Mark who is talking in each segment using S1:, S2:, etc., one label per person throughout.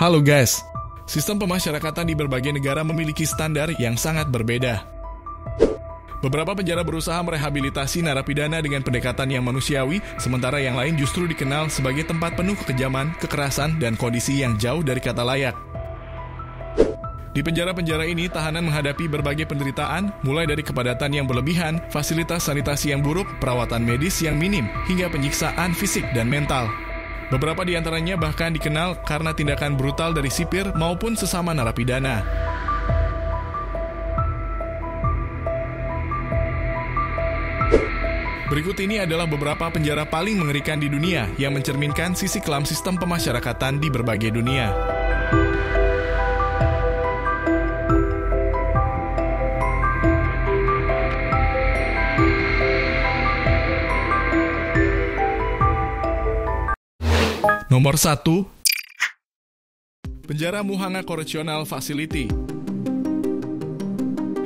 S1: Halo guys, sistem pemasyarakatan di berbagai negara memiliki standar yang sangat berbeda. Beberapa penjara berusaha merehabilitasi narapidana dengan pendekatan yang manusiawi, sementara yang lain justru dikenal sebagai tempat penuh kekejaman, kekerasan, dan kondisi yang jauh dari kata layak. Di penjara-penjara ini, tahanan menghadapi berbagai penderitaan, mulai dari kepadatan yang berlebihan, fasilitas sanitasi yang buruk, perawatan medis yang minim, hingga penyiksaan fisik dan mental. Beberapa di antaranya bahkan dikenal karena tindakan brutal dari sipir maupun sesama narapidana. Berikut ini adalah beberapa penjara paling mengerikan di dunia yang mencerminkan sisi kelam sistem pemasyarakatan di berbagai dunia. Nomor 1. Penjara Muhanga Correctional Facility.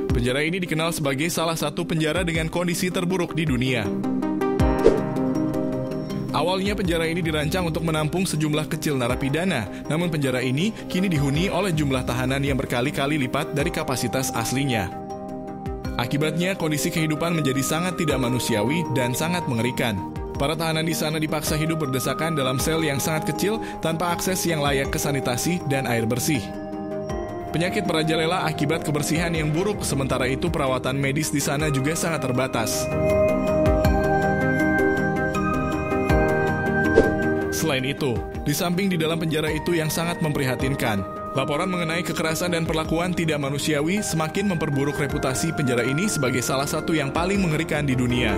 S1: Penjara ini dikenal sebagai salah satu penjara dengan kondisi terburuk di dunia. Awalnya penjara ini dirancang untuk menampung sejumlah kecil narapidana, namun penjara ini kini dihuni oleh jumlah tahanan yang berkali-kali lipat dari kapasitas aslinya. Akibatnya, kondisi kehidupan menjadi sangat tidak manusiawi dan sangat mengerikan. Para tahanan di sana dipaksa hidup berdesakan dalam sel yang sangat kecil tanpa akses yang layak ke sanitasi dan air bersih. Penyakit merajalela akibat kebersihan yang buruk, sementara itu perawatan medis di sana juga sangat terbatas. Selain itu, di samping di dalam penjara itu yang sangat memprihatinkan, laporan mengenai kekerasan dan perlakuan tidak manusiawi semakin memperburuk reputasi penjara ini sebagai salah satu yang paling mengerikan di dunia.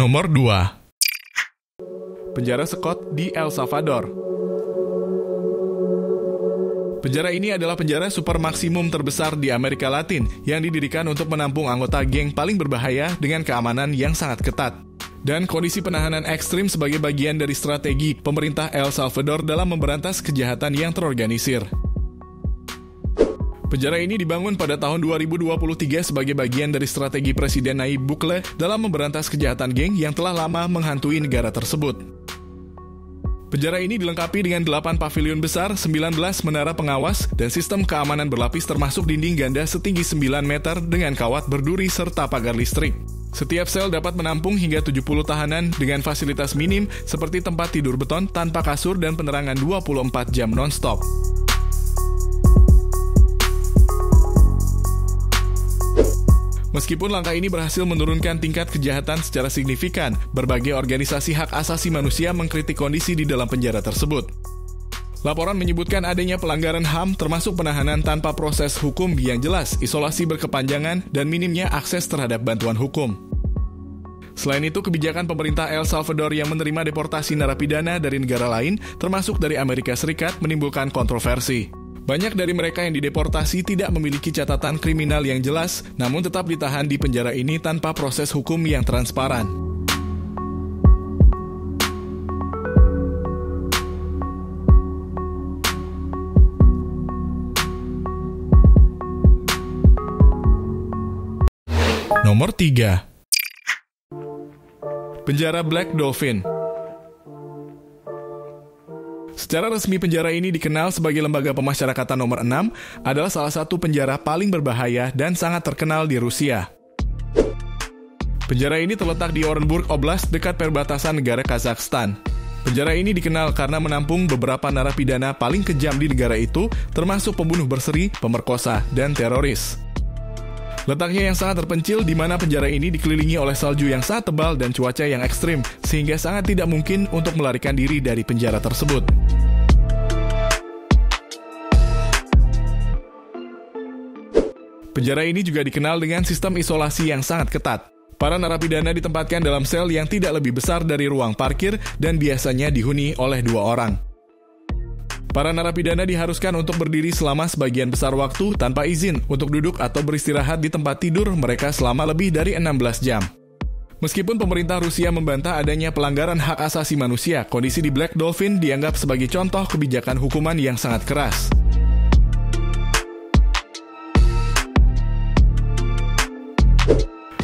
S1: Nomor 2. Penjara Scott di El Salvador. Penjara ini adalah penjara super maksimum terbesar di Amerika Latin yang didirikan untuk menampung anggota geng paling berbahaya dengan keamanan yang sangat ketat. Dan kondisi penahanan ekstrim sebagai bagian dari strategi pemerintah El Salvador dalam memberantas kejahatan yang terorganisir. Penjara ini dibangun pada tahun 2023 sebagai bagian dari strategi Presiden Nayib Bukele dalam memberantas kejahatan geng yang telah lama menghantui negara tersebut. Penjara ini dilengkapi dengan 8 pavilion besar, 19 menara pengawas, dan sistem keamanan berlapis termasuk dinding ganda setinggi 9 meter dengan kawat berduri serta pagar listrik. Setiap sel dapat menampung hingga 70 tahanan dengan fasilitas minim seperti tempat tidur beton tanpa kasur dan penerangan 24 jam non-stop. Meskipun langkah ini berhasil menurunkan tingkat kejahatan secara signifikan, berbagai organisasi hak asasi manusia mengkritik kondisi di dalam penjara tersebut. Laporan menyebutkan adanya pelanggaran HAM termasuk penahanan tanpa proses hukum yang jelas, isolasi berkepanjangan, dan minimnya akses terhadap bantuan hukum. Selain itu, kebijakan pemerintah El Salvador yang menerima deportasi narapidana dari negara lain, termasuk dari Amerika Serikat, menimbulkan kontroversi. Banyak dari mereka yang dideportasi tidak memiliki catatan kriminal yang jelas, namun tetap ditahan di penjara ini tanpa proses hukum yang transparan. Nomor 3. Penjara Black Dolphin. Secara resmi penjara ini dikenal sebagai lembaga pemasyarakatan nomor 6, adalah salah satu penjara paling berbahaya dan sangat terkenal di Rusia. Penjara ini terletak di Orenburg Oblast dekat perbatasan negara Kazakhstan. Penjara ini dikenal karena menampung beberapa narapidana paling kejam di negara itu, termasuk pembunuh berseri, pemerkosa, dan teroris. Letaknya yang sangat terpencil di mana penjara ini dikelilingi oleh salju yang sangat tebal dan cuaca yang ekstrim, sehingga sangat tidak mungkin untuk melarikan diri dari penjara tersebut. Penjara ini juga dikenal dengan sistem isolasi yang sangat ketat. Para narapidana ditempatkan dalam sel yang tidak lebih besar dari ruang parkir dan biasanya dihuni oleh 2 orang. Para narapidana diharuskan untuk berdiri selama sebagian besar waktu tanpa izin untuk duduk atau beristirahat di tempat tidur mereka selama lebih dari 16 jam. Meskipun pemerintah Rusia membantah adanya pelanggaran hak asasi manusia, kondisi di Black Dolphin dianggap sebagai contoh kebijakan hukuman yang sangat keras.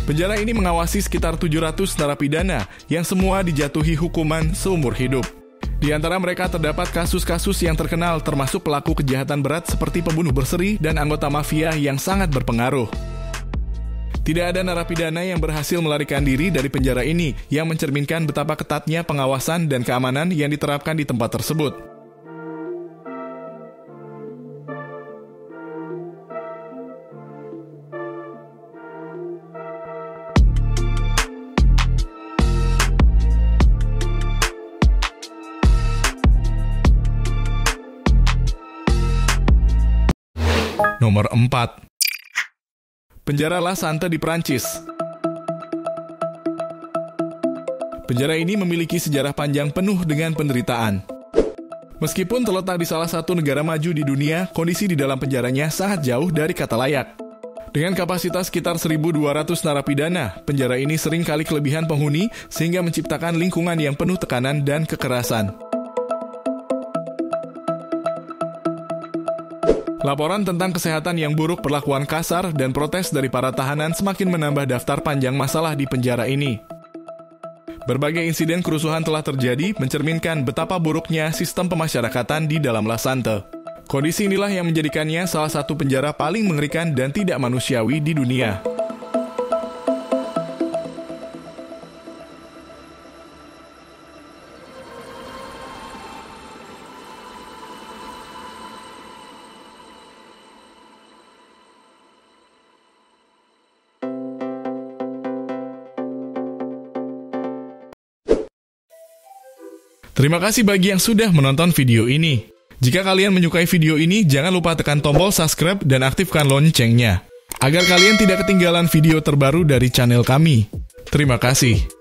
S1: Penjara ini mengawasi sekitar 700 narapidana yang semua dijatuhi hukuman seumur hidup. Di antara mereka terdapat kasus-kasus yang terkenal termasuk pelaku kejahatan berat seperti pembunuh berseri dan anggota mafia yang sangat berpengaruh. Tidak ada narapidana yang berhasil melarikan diri dari penjara ini yang mencerminkan betapa ketatnya pengawasan dan keamanan yang diterapkan di tempat tersebut. Nomor 4. Penjara La Sante di Prancis. Penjara ini memiliki sejarah panjang penuh dengan penderitaan. Meskipun terletak di salah satu negara maju di dunia, kondisi di dalam penjaranya sangat jauh dari kata layak. Dengan kapasitas sekitar 1.200 narapidana, penjara ini sering kali kelebihan penghuni sehingga menciptakan lingkungan yang penuh tekanan dan kekerasan. Laporan tentang kesehatan yang buruk, perlakuan kasar, dan protes dari para tahanan semakin menambah daftar panjang masalah di penjara ini. Berbagai insiden kerusuhan telah terjadi, mencerminkan betapa buruknya sistem pemasyarakatan di dalam La Sante. Kondisi inilah yang menjadikannya salah satu penjara paling mengerikan dan tidak manusiawi di dunia. Terima kasih bagi yang sudah menonton video ini. Jika kalian menyukai video ini, jangan lupa tekan tombol subscribe dan aktifkan loncengnya, agar kalian tidak ketinggalan video terbaru dari channel kami. Terima kasih.